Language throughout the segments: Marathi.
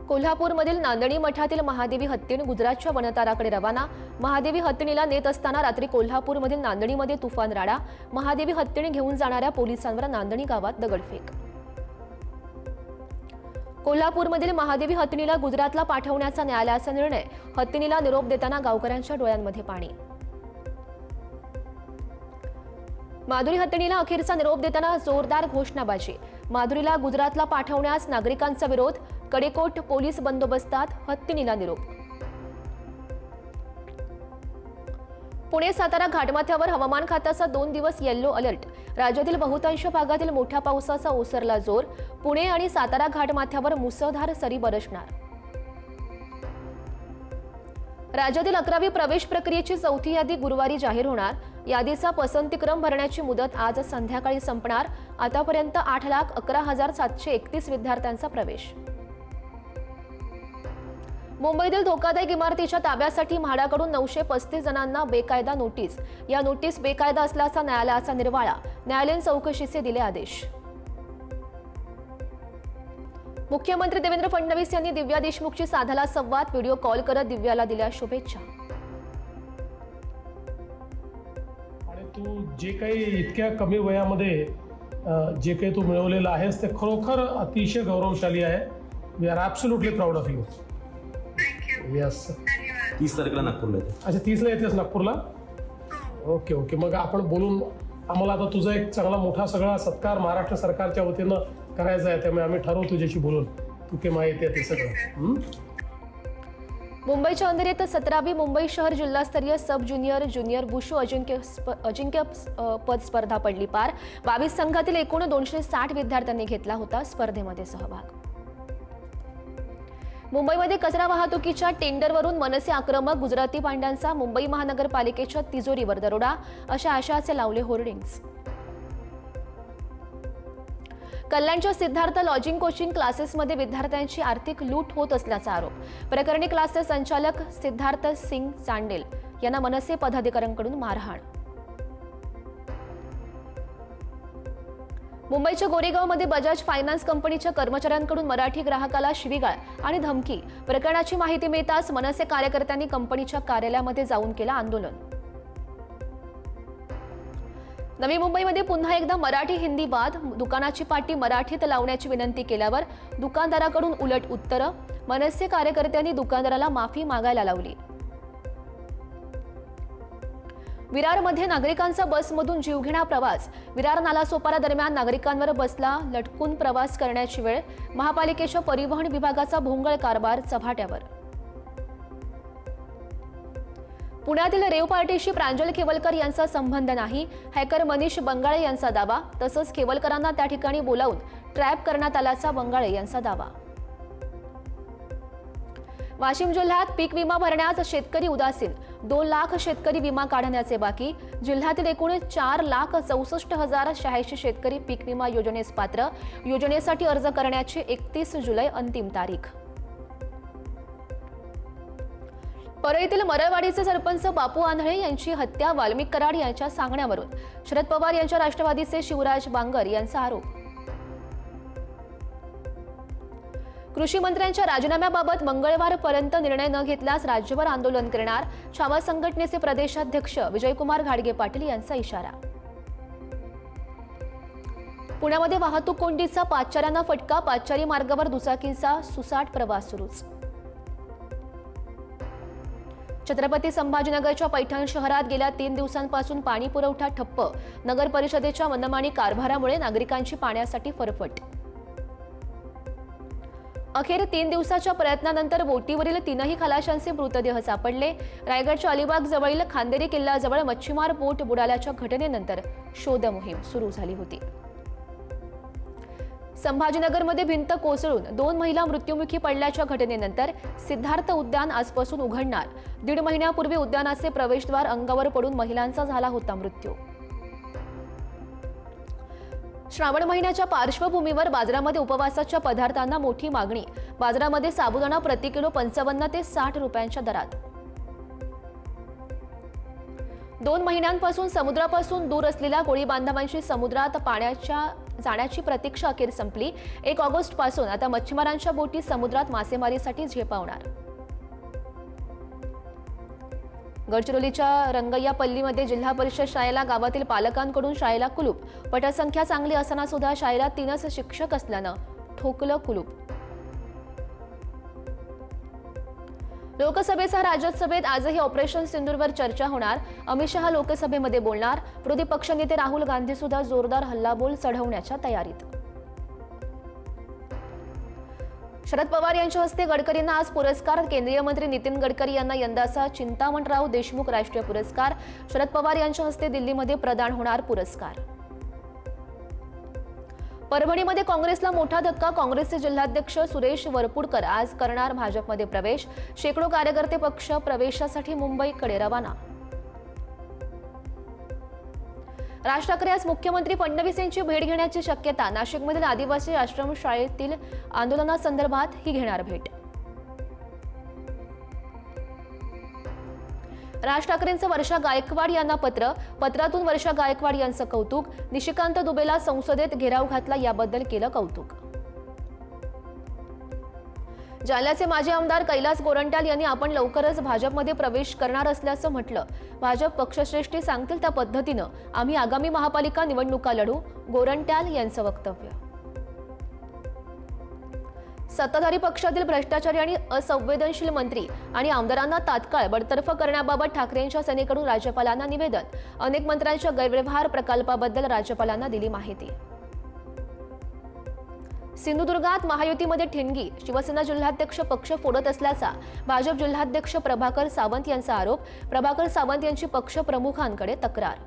कोल्हापूरमधील नांदणी मठातील महादेवी हत्तीण गुजरातच्या वनताराकडे रवाना। महादेवी हत्तीणीला नेत असताना रात्री कोल्हापूरमधील नांदणीमध्ये तुफान राडा। महादेवी हत्तीण घेऊन जाणाऱ्या पोलिसांवर नांदणी गावात दगडफेक। कोल्हापूरमधील महादेवी हत्तीणीला गुजरातला पाठवण्याचा न्यायालयाचा निर्णय। हत्तीणीला निरोप देताना गावकऱ्यांच्या डोळ्यांमध्ये पाणी। माधुरी हत्तीणीला अखेरचा निरोप देताना जोरदार घोषणाबाजी। माधुरीला गुजरातला पाठवण्यास नागरिकांचा विरोध। कडेकोट पोलीस बंदोबस्तात हत्तीणीला निरोप। पुणे सातारा घाटमाथ्यावर हवामान खात्याचा 2 दिवस येलो अलर्ट। राज्यातील बहुतांश भागातील मोठ्या पावसाचा ओसरला जोर। पुणे आणि सातारा घाटमाथ्यावर मुसळधार सरी बरसणार। राज्यातील 11वी प्रवेश प्रक्रियेची चौथी यादी गुरुवारी जाहीर होणार। यादीचा पसंतीक्रम भरण्याची मुदत आज संध्याकाळी संपणार। आतापर्यंत 8,11,731 विद्यार्थ्यांचा प्रवेश। मुंबईतील धोकादायक इमारतीच्या ताब्यासाठी म्हाडाकडून 935 जणांना बेकायदा नोटीस। या नोटीस बेकायदा असल्याचा न्यायालयाचा निर्वाळा। न्यायालयीन चौकशीचे दिले आदेश। मुख्यमंत्री देवेंद्र फडणवीस यांनी दिव्या देशमुखची साधला संवाद। व्हिडिओ कॉल करत दिव्याला दिल्या शुभेच्छा। आणि तू जे काही इतक्या कमी वयामध्ये जे काही तू मिळवलेलं आहेस ते खरोखर अतिशय गौरवशाली आहे। We are absolutely proud of you. Yes, 30 तारखेला नागपूरला येते। अच्छा, 30ला येतेस नागपूरला? ओके ओके, मग आपण बोलून आम्हाला आता तुझा एक चांगला मोठा सगळा सत्कार महाराष्ट्र सरकारच्या वतीनं करायचा आहे। त्यामुळे आम्ही ठरवू तुझ्याशी बोलून तू के माहिती आहे ते सगळं। मुंबईच्या अंधेरीत 17वी मुंबई शहर जिल्हास्तरीय सब ज्युनियर वुशू अजिंक्यपद स्पर्धा पडली पार। 22 संघातील एकूण 260 विद्यार्थ्यांनी घेतला होता स्पर्धेमध्ये सहभाग। मुंबईमध्ये कचरा वाहतुकीच्या टेंडरवरून मनसे आक्रमक। गुजराती पांड्यांचा मुंबई महानगरपालिकेच्या तिजोरीवर दरोडा। अशा आशयाचे लावले होर्डिंग्स। कल्याणच्या सिद्धार्थ लॉजिंग कोचिंग क्लासेसमध्ये विद्यार्थ्यांची आर्थिक लूट होत असल्याचा आरोप। प्रकरणी क्लासचे संचालक सिद्धार्थ सिंग चांडेल यांना मनसे पदाधिकाऱ्यांकडून मारहाण। मुंबईच्या गोरेगावमध्ये बजाज फायनान्स कंपनीच्या कर्मचाऱ्यांकडून मराठी ग्राहकाला शिवीगाळ आणि धमकी। प्रकरणाची माहिती मिळताच मनसे कार्यकर्त्यांनी कंपनीच्या कार्यालयामध्ये जाऊन केलं आंदोलन। नवी मुंबईमध्ये पुन्हा एकदा मराठी हिंदी वाद। दुकानाची पाटी मराठीत लावण्याची विनंती केल्यावर दुकानदाराकडून उलट उत्तरं। मनसे कार्यकर्त्यांनी दुकानदाराला माफी मागायला लावली। विरारमध्ये नागरिकांचा बसमधून जीवघेणा प्रवास। विरार नालासोपारा दरम्यान नागरिकांवर बसला लटकून प्रवास करण्याची वेळ। महापालिकेच्या परिवहन विभागाचा भोंगळ कारभार चव्हाट्यावर। पुण्यातील रेव पार्टीशी प्रांजल खेवलकर यांचा संबंध नाही। हॅकर मनीष बंगाळे यांचा दावा। तसंच खेवलकरांना त्या ठिकाणी बोलावून ट्रॅप करण्यात आल्याचा बंगाळे यांचा दावा। वाशिम जिल्ह्यात पीक विमा भरण्यास शेतकरी उदासीन। 2 लाख शेतकरी विमा काढण्याचे बाकी। जिल्ह्यातील एकूण 4,64,086 शेतकरी पीक विमा योजनेस पात्र। योजनेसाठी अर्ज करण्याची 31 जुलै अंतिम तारीख। परळीतील मरळवाडीचे सरपंच बापू आंधळे यांची हत्या वाल्मिक कराड यांच्या सांगण्यावरून। शरद पवार यांच्या राष्ट्रवादीचे शिवराज बांगर यांचा आरोप। कृषी मंत्र्यांच्या राजीनाम्याबाबत मंगळवारपर्यंत निर्णय न घेतल्यास राज्यभर आंदोलन करणार। छावा संघटनेचे प्रदेशाध्यक्ष विजयकुमार घाडगे पाटील यांचा इशारा। पुण्यामध्ये वाहतूक कोंडीचा पादचाऱ्यांना फटका। पादचारी मार्गावर दुचाकींचा सुसाट प्रवास सुरूच। छत्रपती संभाजीनगरच्या पैठण शहरात गेल्या 3 दिवसांपासून पाणी पुरवठा ठप्प। नगर परिषदेच्या मनमानी कारभारामुळे नागरिकांची पाण्यासाठी फरफट। अखेर 3 दिवसाच्या प्रयत्नानंतर बोटीवरील 3ही खलाशांचे मृतदेह सापडले। रायगडच्या अलिबाग जवळील खांदेरी किल्ल्याजवळ मच्छीमार बोट बुडाल्याच्या घटनेनंतर शोध मोहीम सुरू झाली होती। संभाजीनगरमध्ये भिंत कोसळून 2 महिला मृत्युमुखी पडल्याच्या घटनेनंतर सिद्धार्थ उद्यान आजपासून उघडणार। 1.5 महिन्यापूर्वी उद्यानाचे प्रवेशद्वार अंगावर पडून महिलांचा झाला होता मृत्यू। श्रावण महिन्याच्या पार्श्वभूमीवर बाजारामध्ये उपवासाच्या पदार्थांना मोठी मागणी। बाजारामध्ये साबुदाणा प्रति किलो 55 ते 60 रुपयांच्या दरात। 2 महिन्यांपासून समुद्रापासून दूर असलेल्या कोळी बांधवांची समुद्रात पाण्याच्या जाण्याची प्रतीक्षा अखेर संपली. 1 ऑगस्ट पासून आता मच्छीमारांच्या बोटी समुद्रात मासेमारीसाठी झेपावणार. गडचिरोलीच्या रंगय्यापल्लीमध्ये जिल्हा परिषद शाळेला गावातील पालकांकडून शाळेला कुलूप. पटसंख्या चांगली असताना सुद्धा शाळेला 3च शिक्षक असल्यानं ठोकलं कुलूप. लोकसभेसह राज्यसभेत आजही ऑपरेशन सिंदूरवर चर्चा होणार. अमित शहा लोकसभेमध्ये बोलणार. विरोधी पक्षनेते राहुल गांधी सुद्धा जोरदार हल्लाबोल चढवण्याच्या तयारीत. शरद पवार यांच्या हस्ते गडकरींना आज पुरस्कार. केंद्रीय मंत्री नितीन गडकरी यांना यंदाचा चिंतामणराव देशमुख राष्ट्रीय पुरस्कार. शरद पवार यांच्या हस्ते दिल्लीमध्ये प्रदान होणार पुरस्कार. परभणीमध्ये काँग्रेसला मोठा धक्का. काँग्रेसचे जिल्हाध्यक्ष सुरेश वरपुडकर आज करणार भाजपमध्ये प्रवेश. शेकडो कार्यकर्ते पक्ष प्रवेशासाठी मुंबईकडे रवाना. राज ठाकरे आज मुख्यमंत्री फडणवीस यांची भेट घेण्याची शक्यता. नाशिकमधील आदिवासी आश्रमशाळेतील आंदोलनासंदर्भात ही घेणार भेट. राज ठाकरेंचं वर्षा गायकवाड यांना पत्र. पत्रातून वर्षा गायकवाड यांचं कौतुक. निशिकांत दुबेला संसदेत घेराव घातला याबद्दल केलं कौतुक. जालन्याचे माजी आमदार कैलास गोरंट्याल यांनी आपण लवकरच भाजपमध्ये प्रवेश करणार असल्याचं म्हटलं. भाजप पक्षश्रेष्ठी सांगतील त्या पद्धतीनं आम्ही आगामी महापालिका निवडणुका लढू. गोरंट्याल यांचं वक्तव्य. सत्ताधारी पक्षातील भ्रष्टाचारी आणि असंवेदनशील मंत्री आणि आमदारांना तात्काळ बडतर्फ करण्याबाबत ठाकरेंच्या सेनेकडून राज्यपालांना निवेदन. अनेक मंत्र्यांच्या गैरव्यवहार प्रकल्पाबद्दल राज्यपालांना दिली माहिती. सिंधुदुर्गात महायुतीमध्ये ठिणगी. शिवसेना जिल्हाध्यक्ष पक्ष फोडत असल्याचा भाजप जिल्हाध्यक्ष प्रभाकर सावंत यांचा आरोप. प्रभाकर सावंत यांची पक्ष प्रमुखांकडे तक्रार.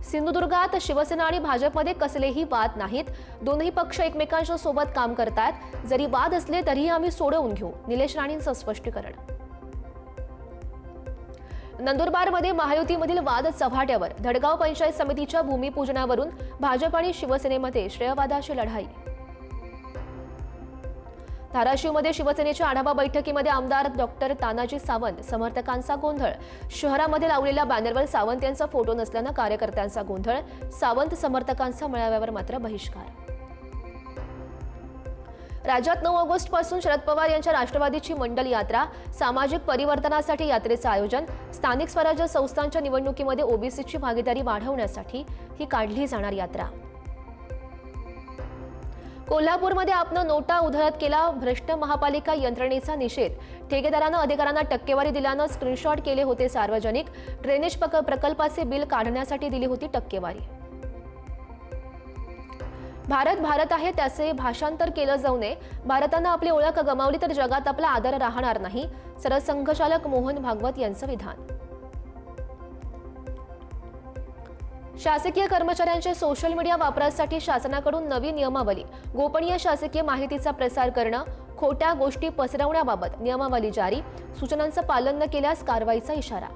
सिंधुदुर्गात शिवसेना आणि भाजपमध्ये कसलेही वाद नाहीत. दोन्ही पक्ष एकमेकांच्या सोबत काम करतात. जरी वाद असले तरीही आम्ही सोडवून घेऊ. निलेश राणेंचं स्पष्टीकरण. नंदुरबारमध्ये महायुतीमधील वाद चव्हाट्यावर. धडगाव पंचायत समितीच्या भूमिपूजनावरून भाजप आणि शिवसेनेमध्ये श्रेयवादाची लढाई. धाराशिवमध्ये शिवसेनेच्या आढावा बैठकीमध्ये आमदार डॉक्टर तानाजी सावंत. समर्थकांचा गोंधळ. शहरामध्ये लावलेल्या बॅनरवर सावंत यांचा फोटो नसल्यानं कार्यकर्त्यांचा गोंधळ. सावंत समर्थकांचा मेळाव्यावर मात्र बहिष्कार. राज्यात 9 ऑगस्ट पासून शरद पवार यांच्या राष्ट्रवादीची मंडल यात्रा. सामाजिक परिवर्तनासाठी यात्रेचं आयोजन. स्थानिक स्वराज्य संस्थांच्या निवडणुकीमध्ये ओबीसीची भागीदारी वाढवण्यासाठी ही काढली जाणार यात्रा. कोल्हापूरमध्ये आपनं नोटा उधळत केला. भ्रष्ट महापालिका यंत्रणेचा निषेध. ठेकेदारानं अधिकाऱ्यांना टक्केवारी दिल्यानं स्क्रीनशॉट केले होते सार्वजनिक. ड्रेनेज प्रकल्पाचे बिल काढण्यासाठी दिली होती टक्केवारी. भारत भारत आहे त्याचे भाषांतर केलं जाऊ नये. भारतानं आपली ओळख गमावली तर जगात आपला आदर राहणार नाही. सरसंघचालक मोहन भागवत यांचं विधान. शासकीय कर्मचाऱ्यांच्या सोशल मीडिया वापरासाठी शासनाकडून नवी नियमावली. गोपनीय शासकीय माहितीचा प्रसार करणं. खोट्या गोष्टी पसरवण्याबाबत नियमावली जारी. सूचनांचं पालन न केल्यास कारवाईचा इशारा.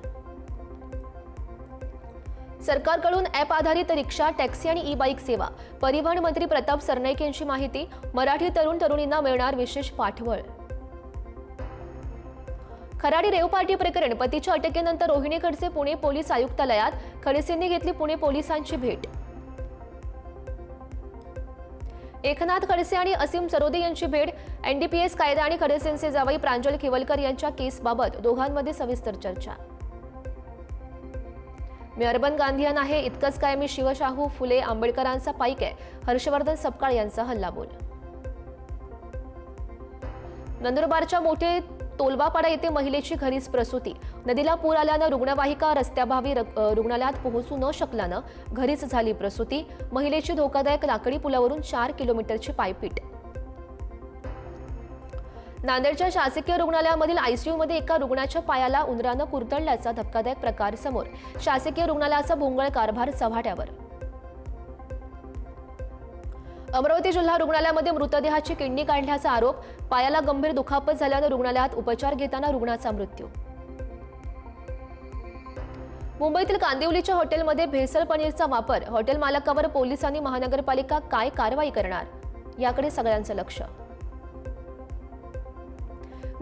सरकारकडून ॲप आधारित रिक्षा, टॅक्सी आणि ई बाईक सेवा. परिवहन मंत्री प्रताप सरनाईक यांची माहिती. मराठी तरुण तरुणींना मिळणार विशेष पाठबळ. खराडी रेव पार्टी प्रकरण. पतीच्या अटकेनंतर रोहिणी खडसे पुणे पोलीस आयुक्तालयात. खडसेंनी घेतली पुणे पोलिसांची भेट. एकनाथ खडसे आणि असीम सरोदे यांची भेट. एनडीपीएस कायदा आणि खडसेंचे जावई प्रांजल खिवलकर यांच्या केसबाबत दोघांमध्ये सविस्तर चर्चा. मी अर्बन गांधीयन आहे इतकंच काय, मी शिवशाहू फुले आंबेडकरांचा पाईक आहे. हर्षवर्धन सपकाळ यांचा हल्लाबोल. नंदुरबारच्या मोठे तोलवापाडा येथे महिलेची घरीच प्रसूती. नदीला पूर आल्यानं रुग्णवाहिका रस्त्याभावी रुग्णालयात पोहोचू न शकल्यानं घरीच झाली प्रसूती. महिलेची धोकादायक लाकडी पुलावरून 4 किलोमीटरची पायपीट. नांदेडच्या शासकीय रुग्णालयामधील आयसीयूमध्ये एका रुग्णाच्या पायाला उंदरानं कुरतडल्याचा धक्कादायक प्रकार समोर. शासकीय रुग्णालयाचा भोंगळ कारभार चव्हाट्यावर. अमरावती जिल्हा रुग्णालयामध्ये मृतदेहाची किडनी काढल्याचा आरोप. पायाला गंभीर दुखापत झाल्यानं रुग्णालयात उपचार घेताना रुग्णाचा मृत्यू. मुंबईतील कांदिवलीच्या हॉटेलमध्ये भेसळ पनीरचा वापर. हॉटेल मालकावर पोलिसांनी महानगरपालिका काय कारवाई करणार याकडे सगळ्यांचं लक्ष.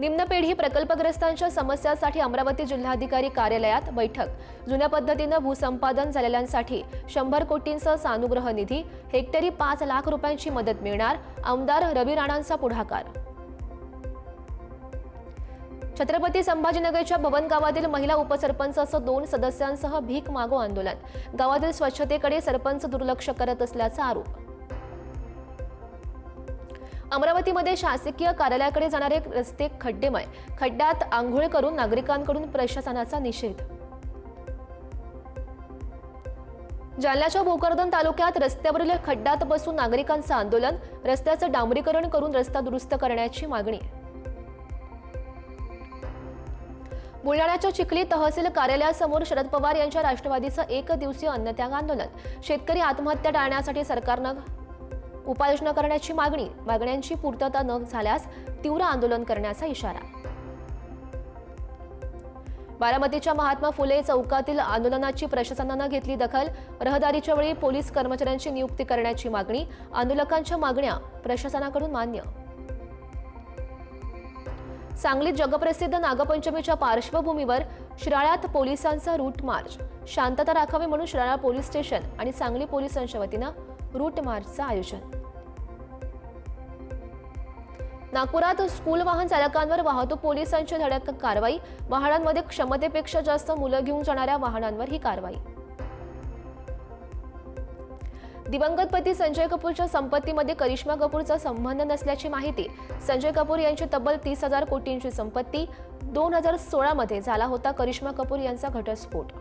निम्न पेढी प्रकल्पग्रस्तांच्या समस्यांसाठी अमरावती जिल्हाधिकारी कार्यालयात बैठक. जुन्या पद्धतीनं भूसंपादन झालेल्यांसाठी 100 कोटींचा सानुग्रह निधी, हेक्टरी 5 लाख रुपयांची मदत मिळणार. आमदार रवी राणांचा पुढाकार. छत्रपती संभाजीनगरच्या भवन गावातील महिला उपसरपंचासह 2 सदस्यांसह भीक मागो आंदोलन. गावातील स्वच्छतेकडे सरपंच दुर्लक्ष करत असल्याचा आरोप. अमरावतीमध्ये शासकीय कार्यालयाकडे जाणारे रस्ते खड्डेमय, खड्ड्यात आंघोळ करून नागरिकांकडून प्रशासनाचा निषेध. जालन्याच्या भोकरदन तालुक्यात रस्त्यावरील खड्ड्यात बसून नागरिकांचं आंदोलन. रस्त्याचं डांबरीकरण करून रस्ता दुरुस्त करण्याची मागणी. बुलढाण्याच्या चिखली तहसील कार्यालयासमोर शरद पवार यांच्या राष्ट्रवादीचं 1 दिवसीय अन्नत्याग आंदोलन. शेतकरी आत्महत्या टाळण्यासाठी सरकारनं उपाययोजना करण्याची मागणी. मागण्यांची पूर्तता न झाल्यास तीव्र आंदोलन करण्याचा इशारा. बारामतीच्या महात्मा फुले चौकातील आंदोलनाची प्रशासनानं घेतली दखल. रहदारीच्या वेळी पोलीस कर्मचाऱ्यांची नियुक्ती करण्याची मागणी. आंदोलकांच्या मागण्या प्रशासनाकडून मान्य. सांगलीत जगप्रसिद्ध नागपंचमीच्या पार्श्वभूमीवर शिराळ्यात पोलिसांचा रूट मार्च. शांतता राखावी म्हणून शिराळा पोलीस स्टेशन आणि सांगली पोलिसांच्या वतीनं रूट मार्चचं आयोजन. नागपुरात स्कूल वाहन चालकांवर वाहतूक पोलिसांची धडक कारवाई. वाहनांमध्ये क्षमतेपेक्षा जास्त मुलं घेऊन जाणाऱ्या वाहनांवर ही कारवाई. दिवंगत पती संजय कपूरच्या संपत्तीमध्ये करिश्मा कपूरचा संबंध नसल्याची माहिती. संजय कपूर यांची तब्बल 30,000 कोटींची संपत्ती. 2016 मध्ये झाला होता करिश्मा कपूर यांचा घटस्फोट.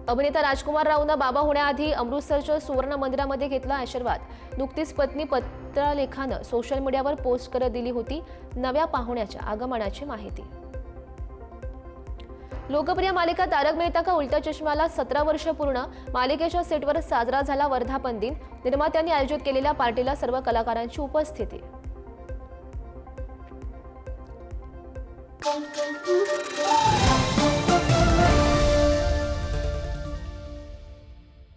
अभिनेता राजकुमार रावनं बाबा होण्याआधी अमृतसरच्या सुवर्ण मंदिरामध्ये घेतला आशीर्वाद. नुकतीच पत्नी पत्रलेखानं सोशल मीडियावर पोस्ट करत दिली होती नव्या पाहुण्याच्या आगमनाची माहिती. लोकप्रिय मालिका तारक मेहता का उल्टा चष्माला 17 वर्ष पूर्ण. मालिकेच्या सेटवर साजरा झाला वर्धापन दिन. निर्मात्यांनी आयोजित केलेल्या पार्टीला सर्व कलाकारांची उपस्थिती.